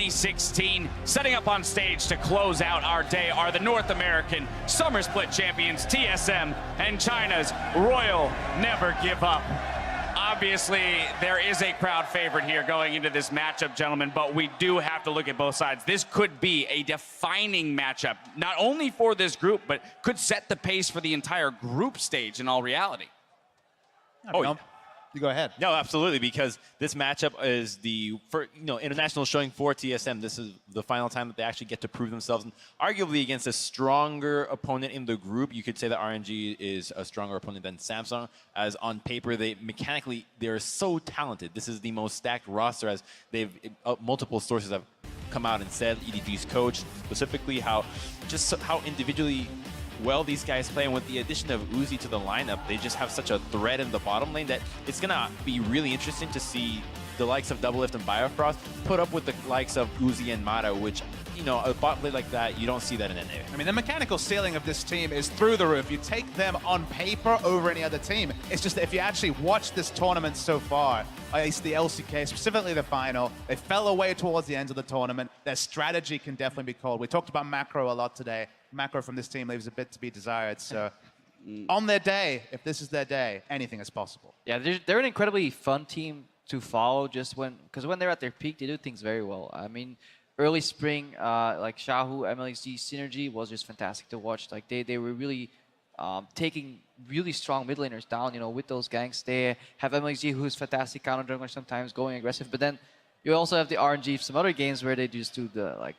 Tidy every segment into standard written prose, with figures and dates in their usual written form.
2016. Setting up on stage to close out our day are the North American Summer Split champions, TSM, and China's Royal Never Give Up. Obviously, there is a crowd favorite here going into this matchup, gentlemen, but we do have to look at both sides. This could be a defining matchup, not only for this group, but could set the pace for the entire group stage in all reality. You go ahead. No, absolutely, because this matchup is the international showing for TSM. This is the final time that they actually get to prove themselves, and arguably against a stronger opponent in the group. You could say that RNG is a stronger opponent than Samsung, as on paper they're so talented. This is the most stacked roster, as they've multiple sources have come out and said. EDG's coach specifically how individually well these guys play, and with the addition of Uzi to the lineup, they just have such a threat in the bottom lane that it's gonna be really interesting to see the likes of Doublelift and Biofrost put up with the likes of Uzi and Mata, which, a bot lane like that, you don't see that in NA. I mean, the mechanical ceiling of this team is through the roof. You take them on paper over any other team. It's just that if you actually watch this tournament so far, at least the LCK, specifically the final, they fell away towards the end of the tournament. Their strategy can definitely be called. We talked about macro a lot today. Macro from this team leaves a bit to be desired. So on their day, if this is their day, anything is possible. Yeah, they're an incredibly fun team to follow because when they're at their peak, they do things very well. I mean, early spring, like Shahu, MLXG synergy was just fantastic to watch. Like they were really taking really strong mid laners down, with those ganks. They have MLXG, who's fantastic counter jungler, sometimes going aggressive, but then you also have the RNG from some other games where they just do the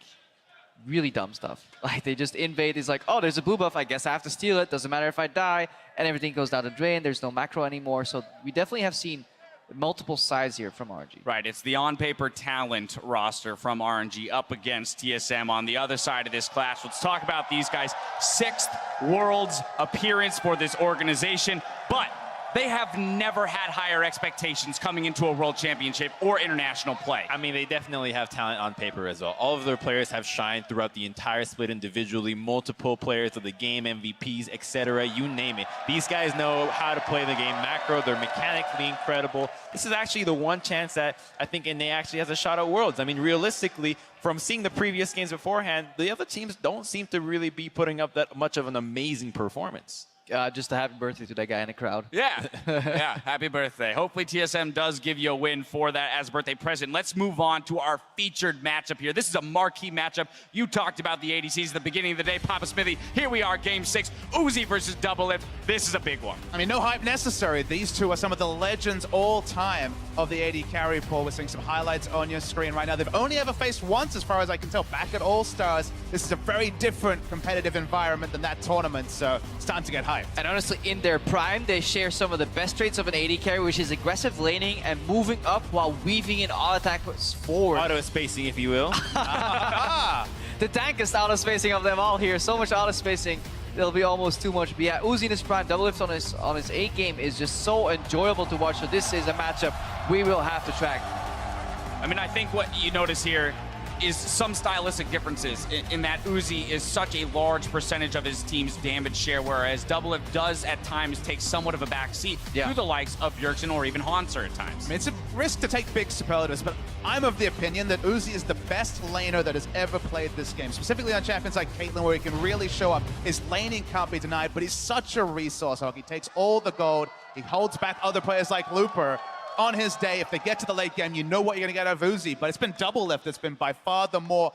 really dumb stuff. Like they just invade. It's like, oh, there's a blue buff, I guess I have to steal it. Doesn't matter if I die, and everything goes down the drain. There's no macro anymore. So we definitely have seen multiple sides here from RNG. Right, it's the on-paper talent roster from RNG up against TSM on the other side of this clash. Let's talk about these guys. 6th Worlds appearance for this organization, but they have never had higher expectations coming into a World Championship or international play. I mean, they definitely have talent on paper as well. All of their players have shined throughout the entire split individually, multiple players of the game, MVPs, etc., you name it. These guys know how to play the game macro. They're mechanically incredible. This is actually the one chance that I think NA actually has a shot at Worlds. I mean, realistically, from seeing the previous games beforehand, the other teams don't seem to really be putting up that much of an amazing performance. Just a happy birthday to that guy in the crowd. Yeah, yeah, happy birthday. Hopefully TSM does give you a win for that as a birthday present. Let's move on to our featured matchup here. This is a marquee matchup. You talked about the ADCs at the beginning of the day, Papa Smithy. Here we are, Game 6, Uzi versus Doublelift. This is a big one. I mean, no hype necessary. These two are some of the legends all time of the AD carry pool. We're seeing some highlights on your screen right now. They've only ever faced once, as far as I can tell, back at All-Stars. This is a very different competitive environment than that tournament, so it's time to get hyped. And honestly, in their prime, they share some of the best traits of an AD carry, which is aggressive laning and moving up while weaving in all attacks forward. Auto-spacing, if you will. The dankest auto-spacing of them all here. So much auto-spacing, it'll be almost too much. But yeah, Uzi in his prime, Doublelift on his A game is just so enjoyable to watch. So this is a matchup we will have to track. I mean, I think what you notice here is some stylistic differences in that Uzi is such a large percentage of his team's damage share, whereas Doublelift does at times take somewhat of a backseat through the likes of Yerksen or even Hanser at times. I mean, it's a risk to take big superlatives, but I'm of the opinion that Uzi is the best laner that has ever played this game, specifically on champions like Caitlyn, where he can really show up. His laning can't be denied, but he's such a resource hog. He takes all the gold, he holds back other players like Looper. On his day, if they get to the late game, you know what you're going to get out of Uzi, but it's been Doublelift that's been by far the more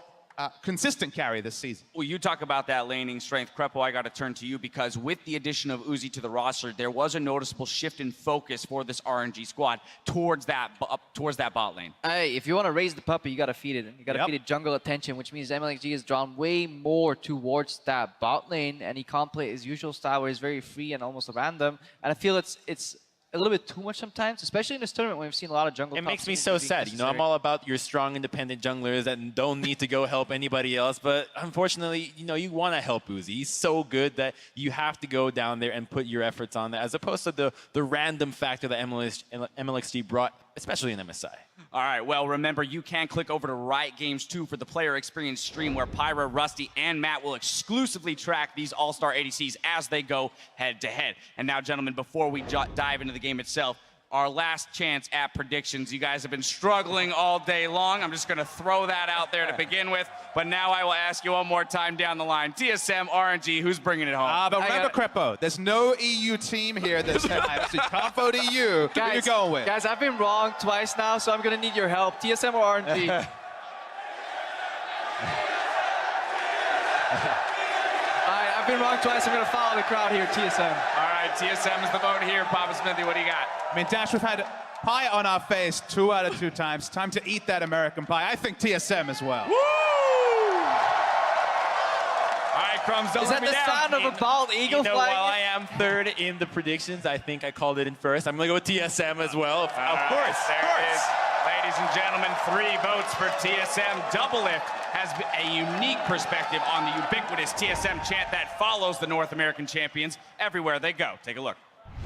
consistent carry this season. Well, you talk about that laning strength. Krepo, I got to turn to you because with the addition of Uzi to the roster, there was a noticeable shift in focus for this RNG squad towards that bot lane. Hey, if you want to raise the puppy, you got to feed it. You got to feed it jungle attention, which means MLXG is drawn way more towards that bot lane, and he can't play his usual style where he's very free and almost random. And I feel it's a little bit too much sometimes, especially in this tournament when we've seen a lot of jungle. It makes me so sad. I'm all about your strong, independent junglers that don't need to go help anybody else. But unfortunately, you want to help Uzi. He's so good that you have to go down there and put your efforts on that, as opposed to the random factor that MLXG brought, especially in MSI. All right, well, remember, you can click over to Riot Games 2 for the player experience stream where Pyra, Rusty, and Matt will exclusively track these all-star ADCs as they go head-to-head. And now, gentlemen, before we dive into the game itself, our last chance at predictions. You guys have been struggling all day long. I'm just going to throw that out there to begin with. But now I will ask you one more time down the line. TSM, RNG, who's bringing it home? But remember, Crepo, there's no EU team here this time, so you can't vote EU. Who are you going with? Guys, I've been wrong twice now, so I'm going to need your help. TSM or RNG? I've been wrong twice. I'm going to follow the crowd here, TSM. All right, TSM is the vote here. Papa Smithy, what do you got? I mean, Dash, we've had pie on our face 2 out of 2 times. Time to eat that American pie. I think TSM as well. Woo! All right, Crumbs, don't Is let that me the down. sound of a bald eagle While flying? I am third in the predictions, I think I called it in first. I'm going to go with TSM as well. Of course. There it is. Ladies and gentlemen, 3 votes for TSM. Doublelift has a unique perspective on the ubiquitous TSM chant that follows the North American champions everywhere they go. Take a look.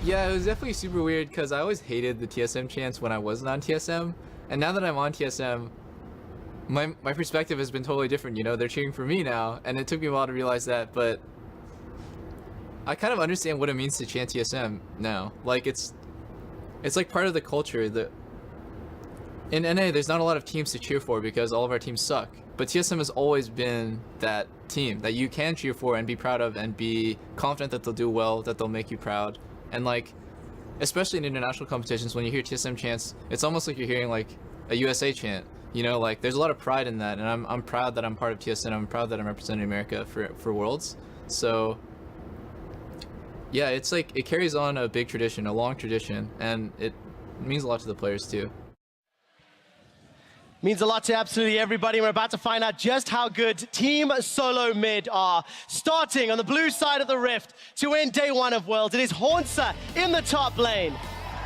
Yeah, it was definitely super weird because I always hated the TSM chants when I wasn't on TSM. And now that I'm on TSM, my perspective has been totally different. You know, they're cheering for me now, and it took me a while to realize that, but I kind of understand what it means to chant TSM now. Like, it's like part of the culture. In NA, there's not a lot of teams to cheer for because all of our teams suck. But TSM has always been that team that you can cheer for and be proud of and be confident that they'll do well, that they'll make you proud. And like, especially in international competitions, when you hear TSM chants, it's almost like you're hearing like a USA chant. You know, like there's a lot of pride in that, and I'm proud that I'm part of TSM. I'm proud that I'm representing America for Worlds. So yeah, it's like it carries on a big tradition, a long tradition, and it means a lot to the players too. Means a lot to absolutely everybody. We're about to find out just how good Team SoloMid are. Starting on the blue side of the rift to win day 1 of Worlds, it is Hornsa in the top lane,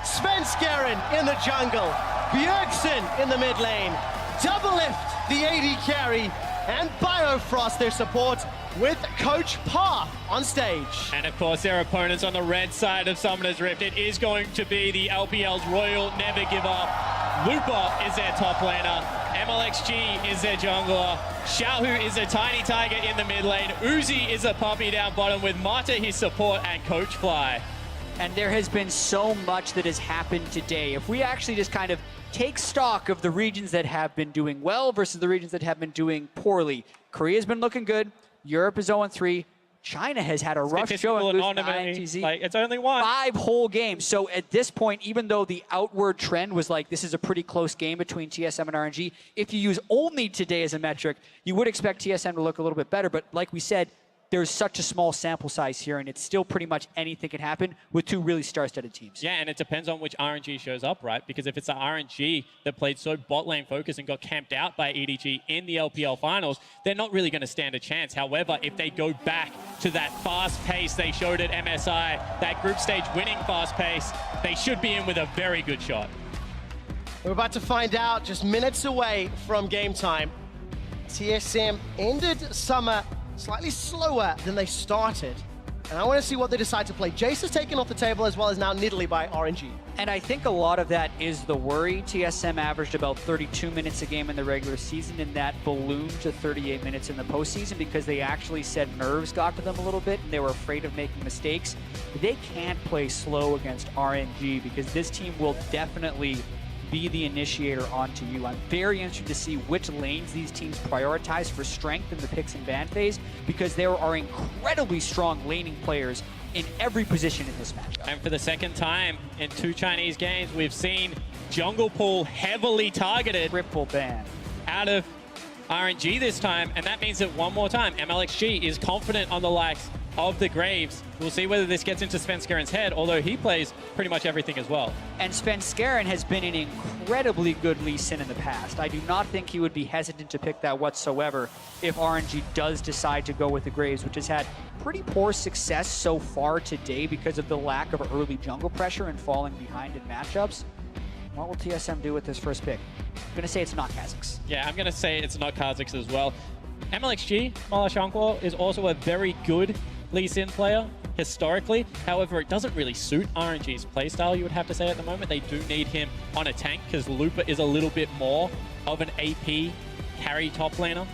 Svenskeren in the jungle, Bjergsen in the mid lane, Doublelift, the AD carry, and Biofrost, their support, with Coach Path on stage. And of course, their opponents on the red side of Summoner's Rift, it is going to be the LPL's Royal Never Give Up. Lupa is their top laner, MLXG is their jungler, Xiaohu is a tiny tiger in the mid lane, Uzi is a puppy down bottom with Mata his support, and Coach Fly. And there has been so much that has happened today. If we actually just kind of take stock of the regions that have been doing well versus the regions that have been doing poorly, Korea's been looking good, Europe is 0-3, China has had a rough showing losing to INTZ. Like, it's only one. 5 whole games. So at this point, even though the outward trend was like this is a pretty close game between TSM and RNG, if you use only today as a metric, you would expect TSM to look a little bit better. But like we said, there's such a small sample size here, and it's still pretty much anything can happen with 2 really star-studded teams. Yeah, and it depends on which RNG shows up, right? Because if it's the RNG that played so bot lane focused and got camped out by EDG in the LPL finals, they're not really going to stand a chance. However, if they go back to that fast pace they showed at MSI, that group stage winning fast pace, they should be in with a very good shot. We're about to find out just minutes away from game time. TSM ended summer slightly slower than they started. And I want to see what they decide to play. Jace is taken off the table, as well as now Nidalee by RNG. And I think a lot of that is the worry. TSM averaged about 32 minutes a game in the regular season, and that ballooned to 38 minutes in the postseason because they actually said nerves got to them a little bit and they were afraid of making mistakes. They can't play slow against RNG because this team will definitely be the initiator onto you. I'm very interested to see which lanes these teams prioritize for strength in the picks and ban phase because there are incredibly strong laning players in every position in this matchup. And for the second time in 2 Chinese games, we've seen jungle pool heavily targeted Triple ban. out of RNG this time, and that means that one more time, MLXG is confident on the likes of the Graves. We'll see whether this gets into Svenskeren's head, although he plays pretty much everything as well. And Svenskeren has been an incredibly good Lee Sin in the past. I do not think he would be hesitant to pick that whatsoever if RNG does decide to go with the Graves, which has had pretty poor success so far today because of the lack of early jungle pressure and falling behind in matchups. What will TSM do with this first pick? I'm going to say it's not Kazakhs. Yeah, I'm going to say it's not Kazakhs as well. MLXG, Malashankwa, is also a very good Lee Sin player historically. However, it doesn't really suit RNG's playstyle, you would have to say at the moment. They do need him on a tank because Lupa is a little bit more of an AP carry top laner.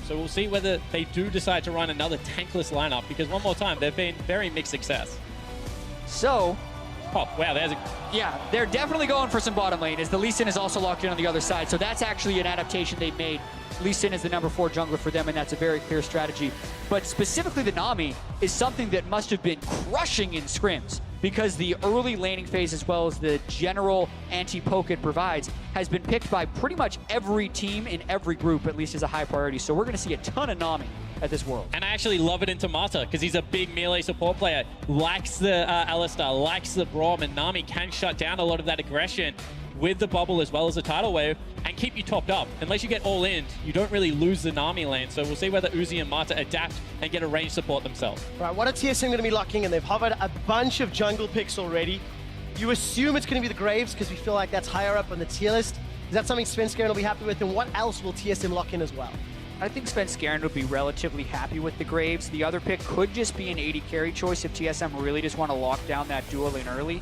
So we'll see whether they do decide to run another tankless lineup because one more time, they've been very mixed success. So, Oh, wow, there's a... Yeah, they're definitely going for some bottom lane, as the Lee Sin is also locked in on the other side. So that's actually an adaptation they've made. Lee Sin is the number 4 jungler for them, and that's a very clear strategy. But specifically the Nami is something that must have been crushing in scrims, because the early laning phase, as well as the general anti-poke it provides, has been picked by pretty much every team in every group, at least as a high priority. So we're going to see a ton of Nami at this World. And I actually love it in Tomata because he's a big melee support player. Likes the Alistar, likes the Braum, and Nami can shut down a lot of that aggression with the bubble as well as the tidal wave and keep you topped up. Unless you get all in, you don't really lose the Nami lane. So we'll see whether Uzi and Mata adapt and get a range support themselves. Right, what are TSM going to be locking in? They've hovered a bunch of jungle picks already. You assume it's going to be the Graves because we feel like that's higher up on the tier list. Is that something Svenskeren will be happy with? And what else will TSM lock in as well? I think Svenskeren would be relatively happy with the Graves. The other pick could just be an 80 carry choice if TSM really just want to lock down that dual lane early.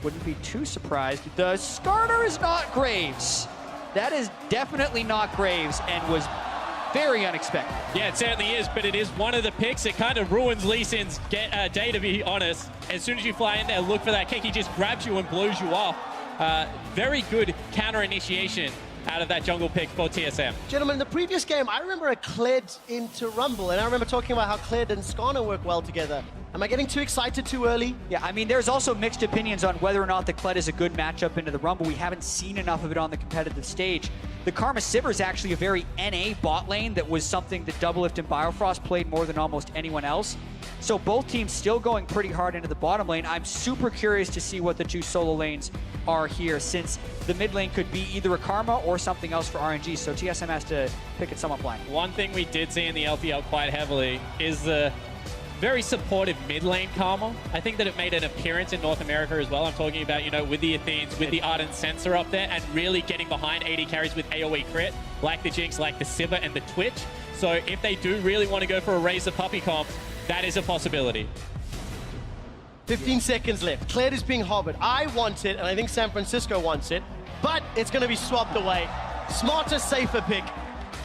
Wouldn't be too surprised. The Skarner is not Graves. That is definitely not Graves and was very unexpected. Yeah, it certainly is, but it is one of the picks. It kind of ruins Lee Sin's day, to be honest. As soon as you fly in there, look for that kick, he just grabs you and blows you off. Very good counter initiation out of that jungle pick for TSM. Gentlemen, in the previous game, I remember a Kled into Rumble, and I remember talking about how Kled and Skarner work well together. Am I getting too excited too early? Yeah, I mean, there's also mixed opinions on whether or not the Kled is a good matchup into the Rumble. We haven't seen enough of it on the competitive stage. The Karma Sivir is actually a very NA bot lane that was something that Doublelift and Biofrost played more than almost anyone else. So both teams still going pretty hard into the bottom lane. I'm super curious to see what the 2 solo lanes are here, since the mid lane could be either a Karma or something else for RNG, so TSM has to pick it somewhat blind. One thing we did see in the LPL quite heavily is the very supportive mid lane Karma. I think that it made an appearance in North America as well. I'm talking about, you know, with the Athenes, with the Ardent Sensor up there, and really getting behind 80 carries with AoE crit, like the Jinx, like the Sivir and the Twitch. So if they do really want to go for a Razor Puppy comp, that is a possibility. 15 seconds left. Kled is being hovered. I want it, and I think San Francisco wants it, but it's going to be swapped away. Smarter, safer pick.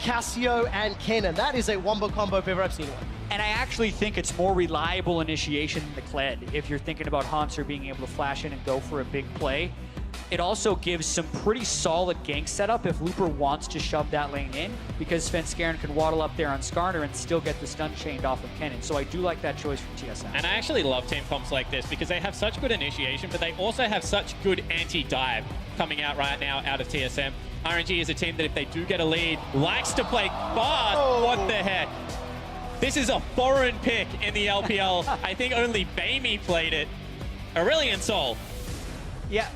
Cassio and Kennen. That is a wombo combo if ever I've seen one. And I actually think it's more reliable initiation than the Kled. If you're thinking about Hanser being able to flash in and go for a big play, it also gives some pretty solid gank setup if Looper wants to shove that lane in, because Svenskeren can waddle up there on Skarner and still get the stun chained off of Kennen. So I do like that choice from TSM. And I actually love team comps like this because they have such good initiation, but they also have such good anti-dive coming out right now out of TSM. RNG is a team that if they do get a lead, likes to play fast. Oh. What the heck? This is a foreign pick in the LPL. I think only Bamey played it. Aurelion Sol. Yeah.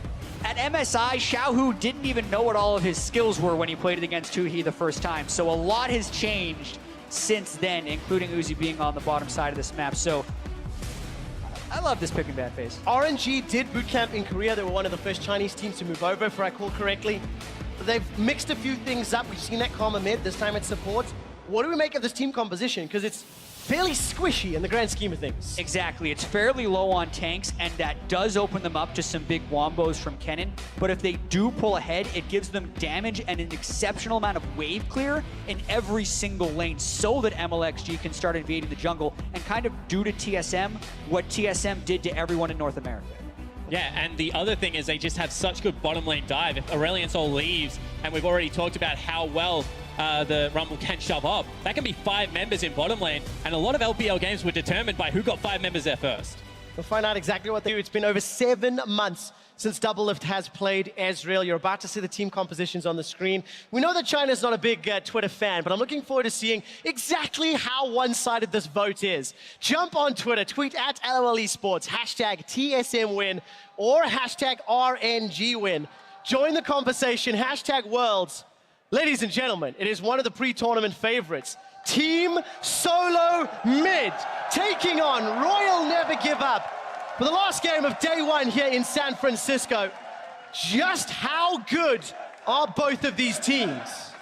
At MSI, Xiaohu didn't even know what all of his skills were when he played it against Tuhi the first time. So a lot has changed since then, including Uzi being on the bottom side of this map. So I love this pick in bad face. RNG did bootcamp in Korea. They were one of the first Chinese teams to move over, if I recall correctly. They've mixed a few things up. We've seen that Karma mid. This time it's support. What do we make of this team composition? Because it's fairly squishy in the grand scheme of things. Exactly. It's fairly low on tanks, and that does open them up to some big wombos from Kennen. But if they do pull ahead, it gives them damage and an exceptional amount of wave clear in every single lane, so that MLXG can start invading the jungle and kind of do to TSM what TSM did to everyone in North America. Yeah, and the other thing is they just have such good bottom lane dive. If Aurelion Sol leaves, and we've already talked about how well the Rumble can shove up, that can be 5 members in bottom lane, and a lot of LPL games were determined by who got 5 members there first. We'll find out exactly what they do. It's been over 7 months since Doublelift has played Ezreal. You're about to see the team compositions on the screen. We know that China's not a big Twitter fan, but I'm looking forward to seeing exactly how one-sided this vote is. Jump on Twitter, tweet at LOL Esports, hashtag TSM win, or hashtag RNG win. Join the conversation, hashtag Worlds. Ladies and gentlemen, it is one of the pre-tournament favorites. Team SoloMid taking on Royal Never Give Up for the last game of day 1 here in San Francisco. Just how good are both of these teams?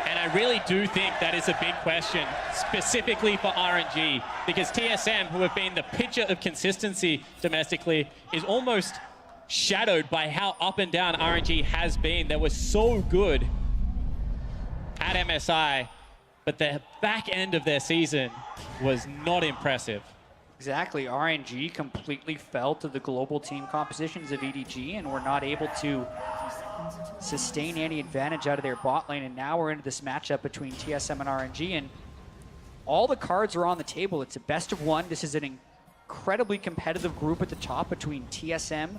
And I really do think that is a big question, specifically for RNG, because TSM, who have been the picture of consistency domestically, is almost shadowed by how up and down RNG has been. They were so good at MSI, but the back end of their season was not impressive. Exactly. RNG completely fell to the global team compositions of EDG and were not able to sustain any advantage out of their bot lane. And now we're into this matchup between TSM and RNG, and all the cards are on the table. It's a best of one. This is an incredibly competitive group at the top between TSM,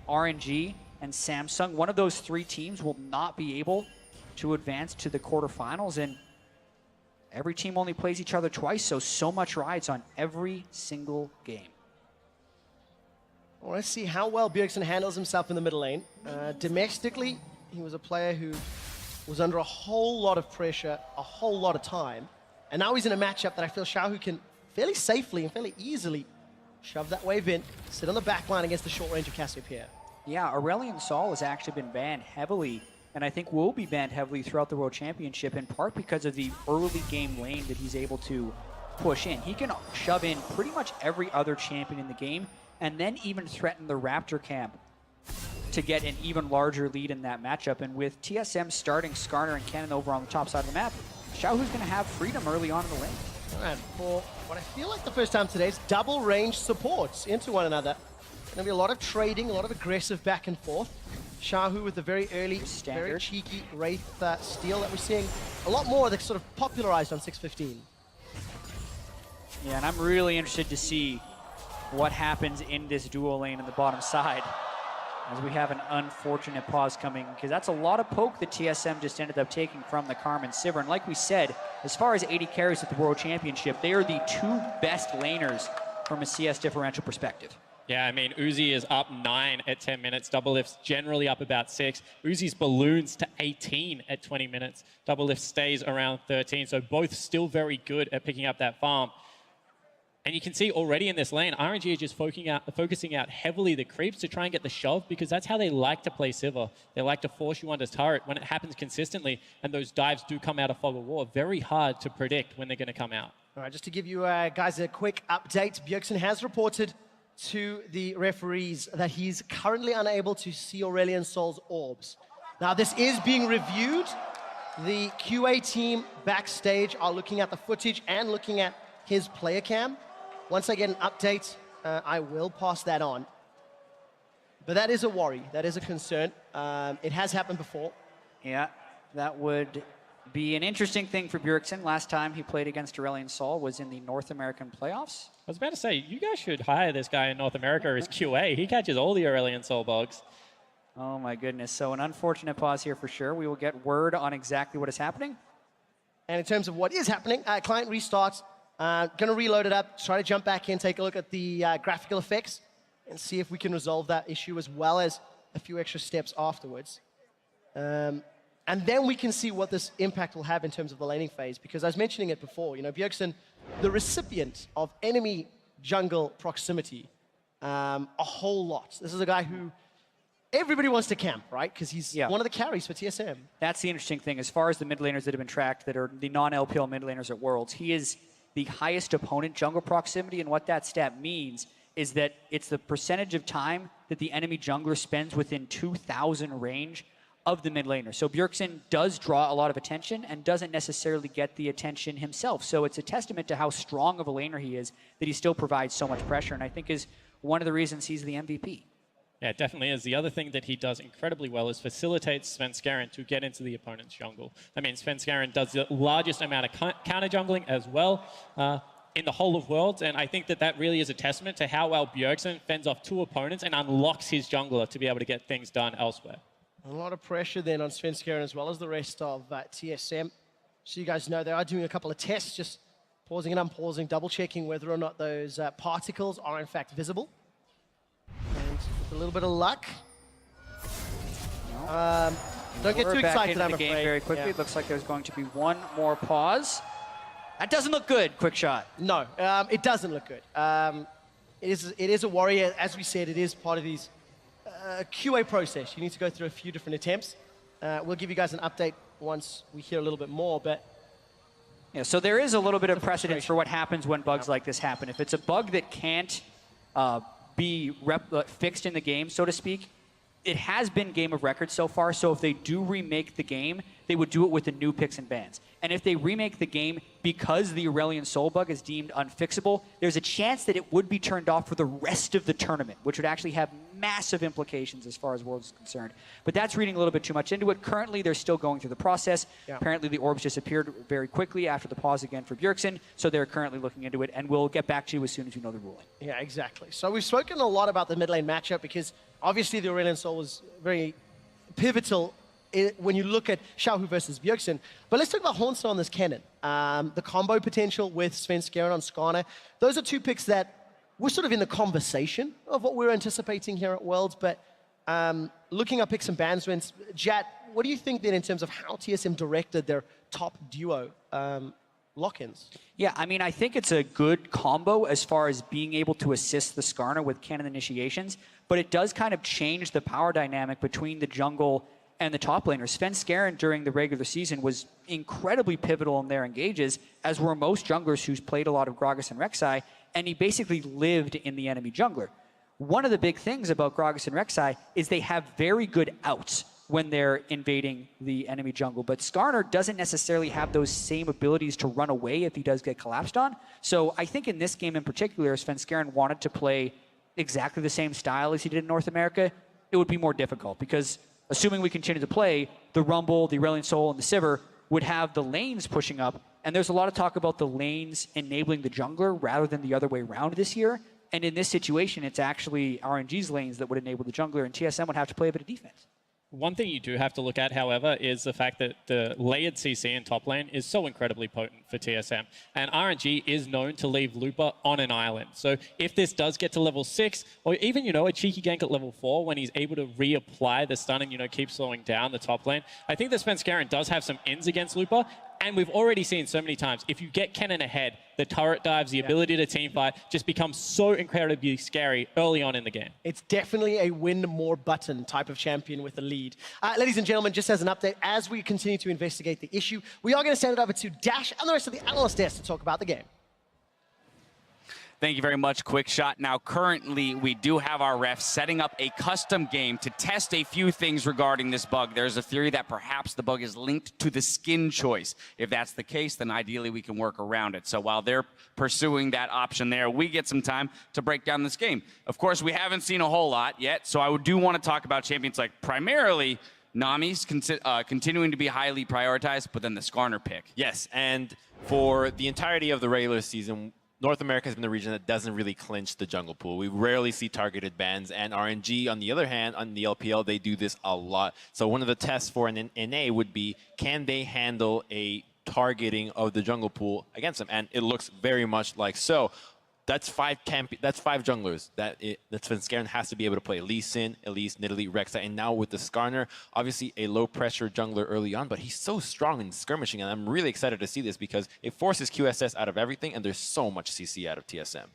RNG, and Samsung. One of those three teams will not be able to advance to the quarterfinals, and every team only plays each other twice, so much rides on every single game. Well, let's see how well Bjergsen handles himself in the middle lane. Domestically, he was a player who was under a whole lot of pressure, a whole lot of time. And now he's in a matchup that I feel Xiaohu can fairly safely and fairly easily shove that wave in, sit on the back line against the short range of Cassiopeia. Yeah, Aurelion Sol has actually been banned heavily, and I think will be banned heavily throughout the World Championship, in part because of the early game lane that he's able to push in. He can shove in pretty much every other champion in the game, and then even threaten the Raptor camp to get an even larger lead in that matchup. And with TSM starting Skarner and Cannon over on the top side of the map, Xiaohu's going to have freedom early on in the lane. And for what I feel like the first time today is double range supports into one another. Going to be a lot of trading, a lot of aggressive back and forth. Xiaohu with the very early, very cheeky Wraith steal that we're seeing a lot more that's sort of popularized on 615. Yeah, and I'm really interested to see what happens in this duo lane in the bottom side, as we have an unfortunate pause coming, because that's a lot of poke that TSM just ended up taking from the Carmen Sivir. And like we said, as far as 80 carries at the World Championship, they are the two best laners from a CS differential perspective. Yeah, I mean, Uzi is up 9 at 10 minutes. Double Lift's generally up about 6. Uzi's balloons to 18 at 20 minutes. Double Lift stays around 13. So both still very good at picking up that farm. And you can see already in this lane, RNG is just focusing out heavily the creeps to try and get the shove, because that's how they like to play Sivir. They like to force you onto turret when it happens consistently, and those dives do come out of Fog of War. Very hard to predict when they're going to come out. All right, just to give you guys a quick update, Bjergsen has reported to the referees that he's currently unable to see Aurelion Sol's orbs. Now, this is being reviewed. The QA team backstage are looking at the footage and looking at his player cam. Once I get an update, I will pass that on. But that is a worry. That is a concern. It has happened before. Yeah, that would be an interesting thing for Bjergsen. Last time he played against Aurelion Sol was in the North American playoffs. I was about to say, you guys should hire this guy in North America as QA. He catches all the Aurelion Sol bugs. Oh my goodness. So an unfortunate pause here for sure. We will get word on exactly what is happening. And in terms of what is happening, client restarts. Going to reload it up, try to jump back in, take a look at the graphical effects, and see if we can resolve that issue as well as a few extra steps afterwards. And then we can see what this impact will have in terms of the laning phase, because I was mentioning it before, you know, Bjergsen, the recipient of enemy jungle proximity, a whole lot. This is a guy who everybody wants to camp, right? Because he's one of the carries for TSM. That's the interesting thing. As far as the mid laners that have been tracked that are the non-LPL mid laners at Worlds, he is the highest opponent jungle proximity, and what that stat means is that it's the percentage of time that the enemy jungler spends within 2,000 range of the mid laner. So Bjergsen does draw a lot of attention and doesn't necessarily get the attention himself. So it's a testament to how strong of a laner he is that he still provides so much pressure, and I think is one of the reasons he's the MVP. Yeah, it definitely is. The other thing that he does incredibly well is facilitates Svenskeren to get into the opponent's jungle. I mean, Svenskeren does the largest amount of counter jungling as well in the whole of Worlds, and I think that that really is a testament to how well Bjergsen fends off 2 opponents and unlocks his jungler to be able to get things done elsewhere. A lot of pressure then on Svenskeren as well as the rest of TSM. So you guys know they are doing a couple of tests, just pausing and unpausing, double-checking whether or not those particles are in fact visible. And with a little bit of luck. Don't get too excited, I'm afraid. Very quickly. It looks like there's going to be one more pause. That doesn't look good, quick shot. No, it doesn't look good. It is a worry. As we said, it is part of these QA process. You need to go through a few different attempts. We'll give you guys an update once we hear a little bit more, but yeah, so there is a little bit of precedence for what happens when bugs like this happen. If it's a bug that can't be fixed in the game, so to speak, it has been game of record so far, so if they do remake the game, they would do it with the new picks and bans. And if they remake the game because the Aurelion Soul bug is deemed unfixable, there's a chance that it would be turned off for the rest of the tournament, which would actually have massive implications as far as Worlds is concerned. But that's reading a little bit too much into it. Currently, they're still going through the process. Yeah. Apparently, the orbs disappeared very quickly after the pause again for Bjergsen, so they're currently looking into it, and we'll get back to you as soon as we know the ruling. Yeah, exactly. So we've spoken a lot about the mid lane matchup because obviously the Aurelion Soul was very pivotal when you look at Xiaohu versus Bjergsen. But let's talk about Hornstar on this Kennen. The combo potential with Svenskeren on Skarner. Those are two picks that were sort of in the conversation of what we're anticipating here at Worlds. But looking at picks and bans wins, Jat, what do you think then in terms of how TSM directed their top duo lock-ins? Yeah, I mean, I think it's a good combo as far as being able to assist the Skarner with cannon initiations, but it does kind of change the power dynamic between the jungle and the top laner. Svenskeren during the regular season was incredibly pivotal in their engages, as were most junglers who's played a lot of Gragas and Rek'Sai, and he basically lived in the enemy jungler. One of the big things about Gragas and Rek'Sai is they have very good outs when they're invading the enemy jungle, but Skarner doesn't necessarily have those same abilities to run away if he does get collapsed on. So I think in this game in particular, Svenskeren wanted to play exactly the same style as he did in North America, it would be more difficult because assuming we continue to play, the Rumble, the Aurelion Soul, and the Sivir would have the lanes pushing up, and there's a lot of talk about the lanes enabling the jungler rather than the other way around this year. And in this situation, it's actually RNG's lanes that would enable the jungler, and TSM would have to play a bit of defense. One thing you do have to look at, however, is the fact that the layered CC in top lane is so incredibly potent for TSM. And RNG is known to leave Looper on an island. So if this does get to level 6, or even, a cheeky gank at level 4 when he's able to reapply the stun and, keep slowing down the top lane, I think that Svenskeren does have some ins against Looper. And we've already seen so many times, if you get Kennen ahead, the turret dives, the ability to teamfight just becomes so incredibly scary early on in the game. It's definitely a win more button type of champion with a lead. Ladies and gentlemen, just as an update, as we continue to investigate the issue, we are going to send it over to Dash and the rest of the analyst desk to talk about the game. Thank you very much, Quick Shot. Now, currently, we do have our refs setting up a custom game to test a few things regarding this bug. There's a theory that perhaps the bug is linked to the skin choice. If that's the case, then ideally we can work around it. So while they're pursuing that option there, we get some time to break down this game. Of course, we haven't seen a whole lot yet, so I do want to talk about champions like primarily Nami's continuing to be highly prioritized, but then the Skarner pick. Yes, and for the entirety of the regular season, North America has been the region that doesn't really clinch the jungle pool. We rarely see targeted bans, and RNG, on the other hand, on the LPL, they do this a lot. So one of the tests for an NA would be, can they handle a targeting of the jungle pool against them? And it looks very much like so. That's five junglers that Svenskeren has to be able to play. Lee Sin, Elise, Nidalee, Rek'Sai, and now with the Skarner, obviously a low-pressure jungler early on, but he's so strong in skirmishing, and I'm really excited to see this because it forces QSS out of everything, and there's so much CC out of TSM.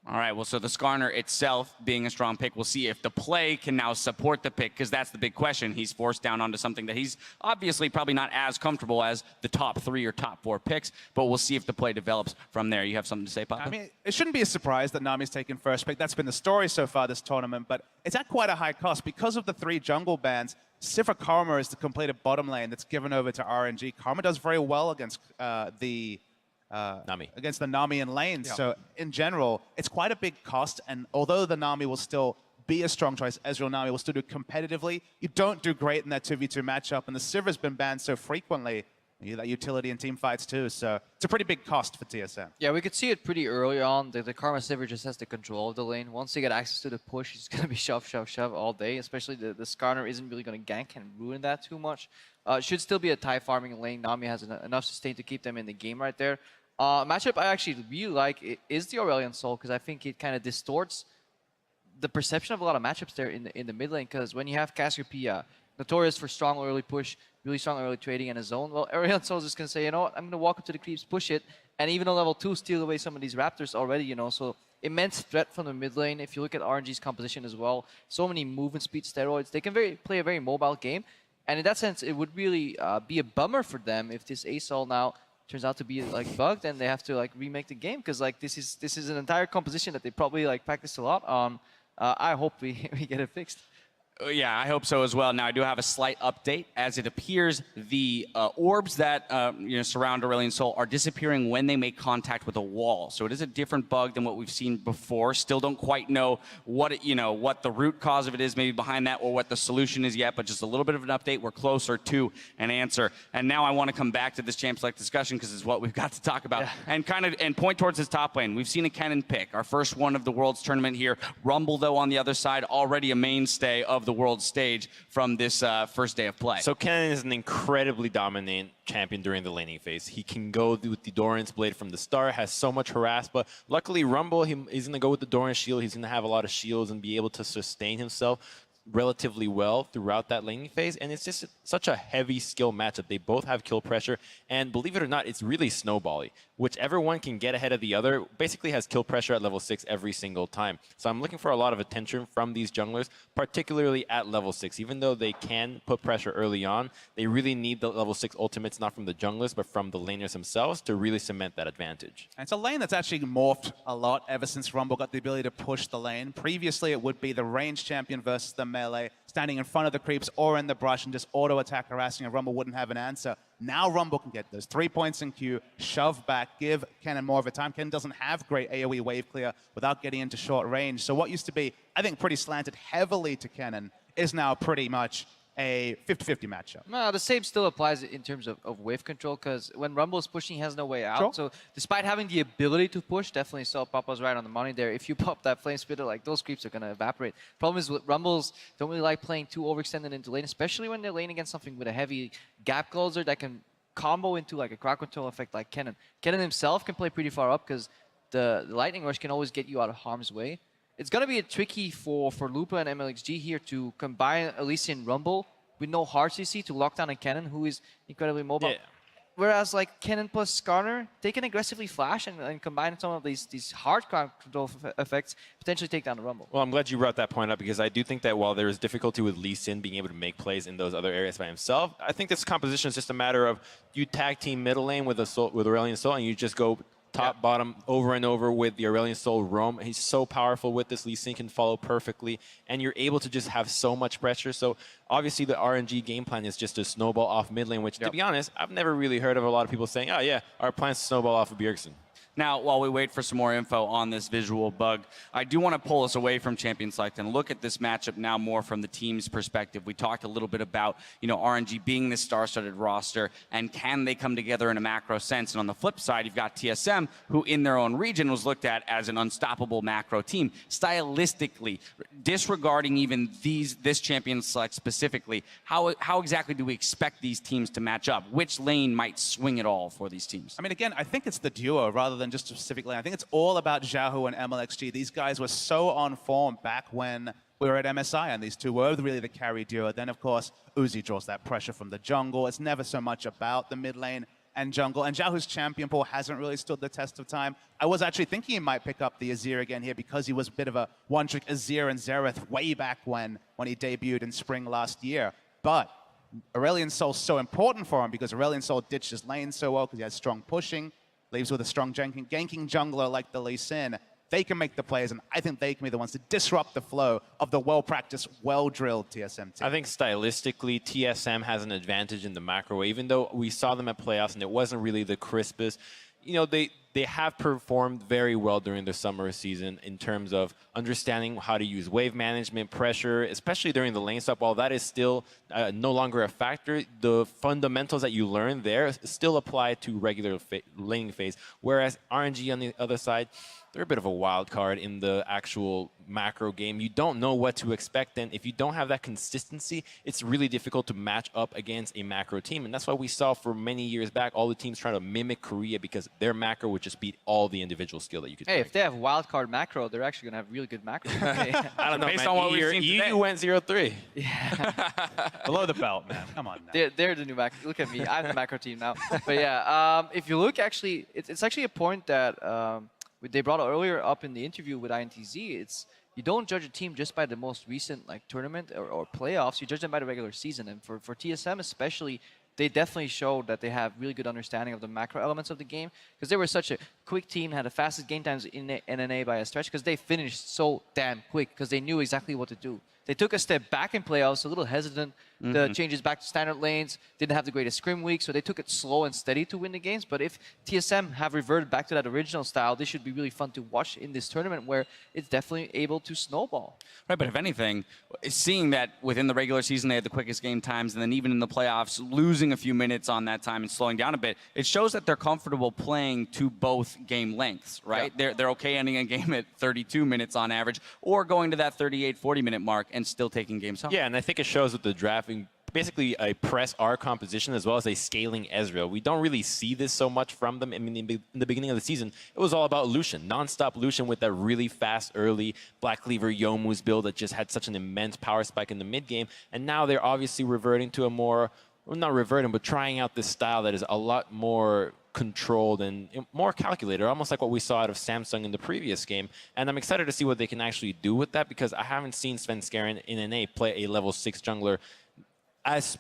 All right, well, so the Skarner itself being a strong pick, we'll see if the play can now support the pick, because that's the big question. He's forced down onto something that he's obviously probably not as comfortable as the top 3 or top 4 picks, but we'll see if the play develops from there. You have something to say, Papa? I mean, it shouldn't be a surprise that Nami's taken first pick. That's been the story so far this tournament, but it's at quite a high cost. Because of the 3 jungle bans, Sivir Karma is the completed bottom lane that's given over to RNG. Karma does very well against Nami. Against the Nami in lanes. Yeah. So in general, it's quite a big cost. And although the Nami will still be a strong choice, Ezreal Nami will still do competitively, you don't do great in that 2v2 matchup. And the Sivir's been banned so frequently, you that utility in team fights too. So it's a pretty big cost for TSM. Yeah, we could see it pretty early on. The Karma Sivir just has the control of the lane. Once they get access to the push, it's going to be shove, shove, shove all day. Especially the Skarner isn't really going to gank and ruin that too much. Should still be a tie farming lane. Nami has enough sustain to keep them in the game right there. Matchup I actually really like is the Aurelion Soul, because I think it kind of distorts the perception of a lot of matchups there in the mid lane. Because when you have Cassiopeia, notorious for strong early push, really strong early trading in a zone, well, Aurelion Soul is just going to say, you know what, I'm going to walk up to the creeps, push it, and even on level 2, steal away some of these Raptors already, So immense threat from the mid lane. If you look at RNG's composition as well, so many movement speed steroids, they can play a very mobile game. And in that sense, it would really be a bummer for them if this ASOL now turns out to be bugged and they have to remake the game, because this is an entire composition that they probably practiced a lot on. I hope we get it fixed. Yeah, I hope so as well. Now, I do have a slight update. As it appears, the orbs that surround Aurelion Sol are disappearing when they make contact with a wall. So it is a different bug than what we've seen before. Still don't quite know what what the root cause of it is maybe behind that or what the solution is yet, but just a little bit of an update. We're closer to an answer. And now I want to come back to this Champ Select discussion because it's what we've got to talk about. Yeah. And point towards his top lane. We've seen a Kennen pick, our first one of the Worlds tournament here. Rumble, though, on the other side, already a mainstay of the world stage from this first day of play. So Kennen is an incredibly dominant champion during the laning phase. He can go with the Doran's Blade from the start, has so much harass, but luckily Rumble, he's going to go with the Doran's Shield. He's going to have a lot of shields and be able to sustain himself relatively well throughout that laning phase, and it's just such a heavy skill matchup. They both have kill pressure, and believe it or not, it's really snowbally. Whichever one can get ahead of the other basically has kill pressure at level 6 every single time. So I'm looking for a lot of attention from these junglers, particularly at level 6. Even though they can put pressure early on, they really need the level 6 ultimates, not from the junglers, but from the laners themselves to really cement that advantage. And it's a lane that's actually morphed a lot ever since Rumble got the ability to push the lane. Previously, it would be the ranged champion versus the melee, standing in front of the creeps or in the brush and just auto-attack harassing, and Rumble wouldn't have an answer. Now Rumble can get those 3 points in queue, shove back, give Kennen more of a time. Kennen doesn't have great AoE wave clear without getting into short range. So what used to be, I think, pretty slanted heavily to Kennen is now pretty much a 50-50 matchup. No, the same still applies in terms of wave control, because when Rumble's pushing, he has no way out. Sure. So despite having the ability to push, definitely saw Papa's right on the money there. If you pop that Flame Spitter, like, those creeps are going to evaporate. Problem is, with Rumbles don't really like playing too overextended into lane, especially when they're laning against something with a heavy gap closer that can combo into like a crowd control effect like Kennen. Kennen himself can play pretty far up because the Lightning Rush can always get you out of harm's way. It's going to be tricky for Lupa and MLXG here to combine Elysian Rumble with no hard CC to lock down a Kennen who is incredibly mobile. Yeah. Whereas like Kennen plus Skarner, they can aggressively flash and combine some of these hard crowd control effects, potentially take down the Rumble. Well, I'm glad you brought that point up, because I do think that while there is difficulty with Lee Sin being able to make plays in those other areas by himself, I think this composition is just a matter of you tag team middle lane with Aurelion Sol, and you just go top, bottom, over and over with the Aurelion Sol roam. He's so powerful with this. Lee Sin can follow perfectly, and you're able to just have so much pressure. So obviously the RNG game plan is just to snowball off mid lane, which, to be honest, I've never really heard of a lot of people saying, oh yeah, our plan's to snowball off of Bjergsen. Now, while we wait for some more info on this visual bug, I do want to pull us away from Champion Select and look at this matchup now more from the team's perspective. We talked a little bit about, RNG being this star-studded roster, and can they come together in a macro sense? And on the flip side, you've got TSM, who in their own region was looked at as an unstoppable macro team. Stylistically, disregarding even this Champion Select specifically, how exactly do we expect these teams to match up? Which lane might swing it all for these teams? I mean, again, I think it's the duo rather than just specifically. I think it's all about Xiaohu and MLXG. These guys were so on form back when we were at MSI, and these two were really the carry duo. Then, of course, Uzi draws that pressure from the jungle. It's never so much about the mid lane and jungle. And Xiaohu's champion pool hasn't really stood the test of time. I was actually thinking he might pick up the Azir again here because he was a bit of a one-trick Azir and Xerath way back when he debuted in spring last year. But Aurelion Sol's so important for him because Aurelion Sol ditched his lane so well because he has strong pushing, leaves with a strong ganking jungler like the Lee Sin. They can make the plays, and I think they can be the ones to disrupt the flow of the well-practiced, well-drilled TSM team. I think stylistically, TSM has an advantage in the macro, even though we saw them at playoffs and it wasn't really the crispest. They have performed very well during the summer season in terms of understanding how to use wave management, pressure, especially during the lane swap. While that is still no longer a factor, the fundamentals that you learn there still apply to regular laning phase. Whereas RNG on the other side, they're a bit of a wild card in the actual macro game. You don't know what to expect, and if you don't have that consistency, it's really difficult to match up against a macro team. And that's why we saw for many years back all the teams trying to mimic Korea because their macro would just beat all the individual skill that you could. Hey, if they have wild card macro, they're actually gonna have really good macro. I don't know, Based man. on what we've seen today. EU went 0-3. Below the belt, man. Come on now. They're the new macro. Look at me. I'm the macro team now. But yeah, if you look, actually, it's actually a point that they brought earlier up in the interview with INTZ. It's you don't judge a team just by the most recent tournament or playoffs. You judge them by the regular season. And for TSM especially, they definitely showed that they have really good understanding of the macro elements of the game because they were such a quick team, had the fastest game times in NNA by a stretch because they finished so damn quick because they knew exactly what to do. they took a step back in playoffs, a little hesitant. The changes back to standard lanes, didn't have the greatest scrim week, so they took it slow and steady to win the games. But if TSM have reverted back to that original style, this should be really fun to watch in this tournament where it's definitely able to snowball. Right, but if anything, seeing that within the regular season they had the quickest game times, and then even in the playoffs, losing a few minutes on that time and slowing down a bit, it shows that they're comfortable playing to both game lengths, right? Yeah. They're okay ending a game at 32 minutes on average, or going to that 38, 40-minute mark and still taking games home. Yeah, and I think it shows with the drafting, basically a press R composition as well as a scaling Ezreal. We don't really see this so much from them. I mean, in the beginning of the season, it was all about Lucian, non-stop Lucian with that really fast early Black Cleaver Youmuu's build that just had such an immense power spike in the mid game. And now they're obviously reverting to a more, well, not reverting, but trying out this style that is a lot more controlled and more calculated, almost like what we saw out of Samsung in the previous game. And I'm excited to see what they can actually do with that, because I haven't seen Svenskeren in NA play a level 6 jungler as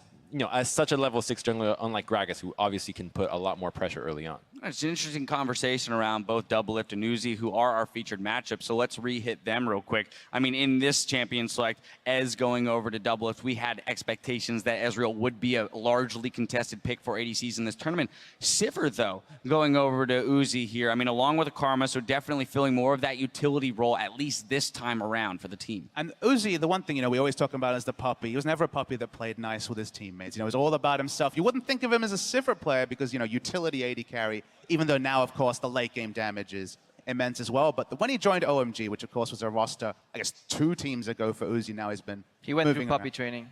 such a level 6 jungler, unlike Gragas, who obviously can put a lot more pressure early on. It's an interesting conversation around both Doublelift and Uzi, who are our featured matchup. So let's re-hit them real quick. I mean, in this champion select, Ez going over to Doublelift, we had expectations that Ezreal would be a largely contested pick for ADCs in this tournament. Sivir, though, going over to Uzi here. I mean, along with a Karma, so definitely filling more of that utility role, at least this time around for the team. And Uzi, the one thing, we always talk about is the puppy. He was never a puppy that played nice with his teammates. It was all about himself. You wouldn't think of him as a Sivir player because, utility AD carry, even though now, of course, the late game damage is immense as well. But when he joined OMG, which of course was a roster, I guess 2 teams ago for Uzi, now he's been He went through moving puppy around. training.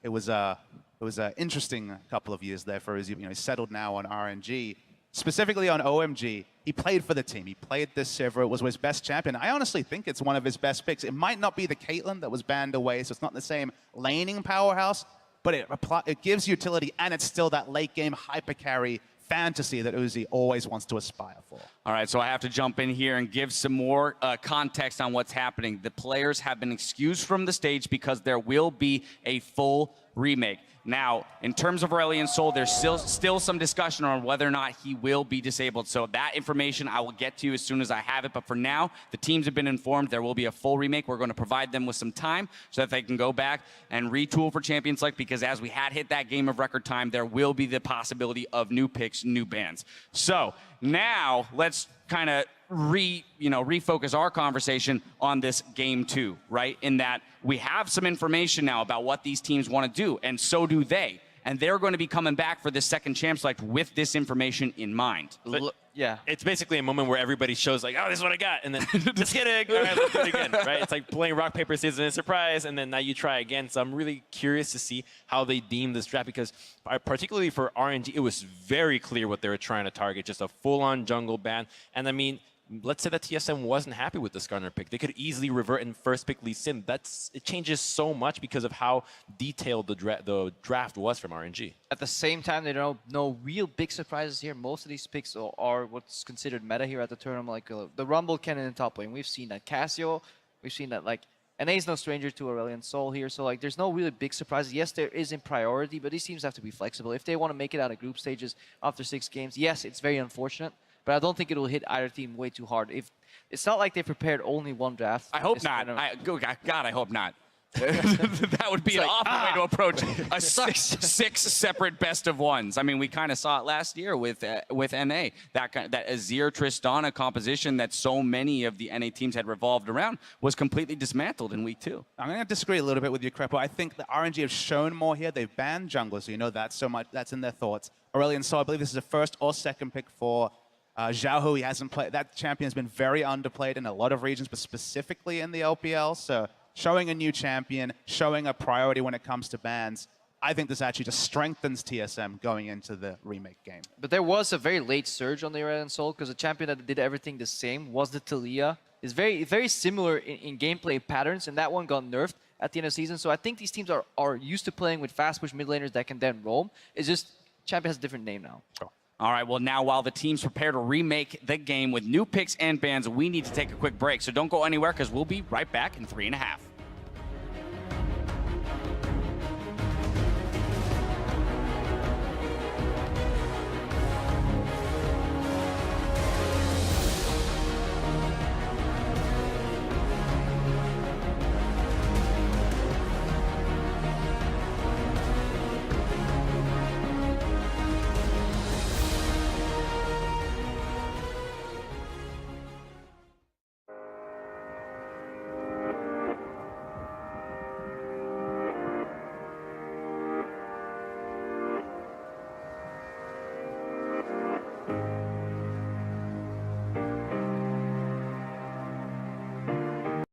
It was an interesting couple of years there for Uzi. He's settled now on RNG. Specifically on OMG, he played for the team. He played this Sivir. It was his best champion. I honestly think it's one of his best picks. It might not be the Caitlyn that was banned away, so it's not the same laning powerhouse, but it gives utility, and it's still that late game hyper carry fantasy that Uzi always wants to aspire for. All right, so I have to jump in here and give some more context on what's happening. The players have been excused from the stage because there will be a full remake. Now, in terms of Aurelion Sol, there's still some discussion on whether or not he will be disabled. So that information I will get to you as soon as I have it. But for now, the teams have been informed there will be a full remake. We're going to provide them with some time so that they can go back and retool for Champions League, because as we had hit that game of record time, there will be the possibility of new picks, new bans. So now let's kind of refocus our conversation on this game 2, right? In that we have some information now about what these teams want to do, and so do they. And they're going to be coming back for this second champ select with this information in mind. Yeah. It's basically a moment where everybody shows like, oh, this is what I got. And then just kidding. All right, let's do it again, right? It's like playing rock, paper, scissors and a surprise. And then now you try again. So I'm really curious to see how they deem this draft, because particularly for RNG, it was very clear what they were trying to target, just a full-on jungle ban. And I mean, let's say that TSM wasn't happy with the Skarner pick. They could easily revert and first pick Lee Sin. It changes so much because of how detailed the draft was from RNG. At the same time, there are no real big surprises here. Most of these picks are what's considered meta here at the tournament, like the Rumble Cannon in top lane. We've seen that Cassio. We've seen that, like, NA is no stranger to Aurelion Sol here, so like there's no really big surprises. Yes, there is in priority, but these teams have to be flexible. If they want to make it out of group stages after 6 games, yes, it's very unfortunate. But I don't think it will hit either team way too hard. It's not like they prepared only one draft. I hope not. God, I hope not. That would be an awful way to approach a six separate best of ones. I mean, we kind of saw it last year with NA. That Azir Tristana composition that so many of the NA teams had revolved around was completely dismantled in week 2. I'm going to disagree a little bit with you, Crepo. I think the RNG have shown more here. They've banned jungle, so that's so much. That's in their thoughts. Aurelion Sol, I believe this is a first or second pick for Xiaohu. He hasn't played. That champion has been very underplayed in a lot of regions, but specifically in the LPL. So showing a new champion, showing a priority when it comes to bans, I think this actually just strengthens TSM going into the remake game. But there was a very late surge on the Aurelion Sol, because the champion that did everything the same was the Talia. It's very similar in gameplay patterns, and that one got nerfed at the end of the season. So I think these teams are used to playing with fast push mid laners that can then roam. It's just champion has a different name now. Sure. All right, well, now while the teams prepare to remake the game with new picks and bans, we need to take a quick break. So don't go anywhere, because we'll be right back in 3.5.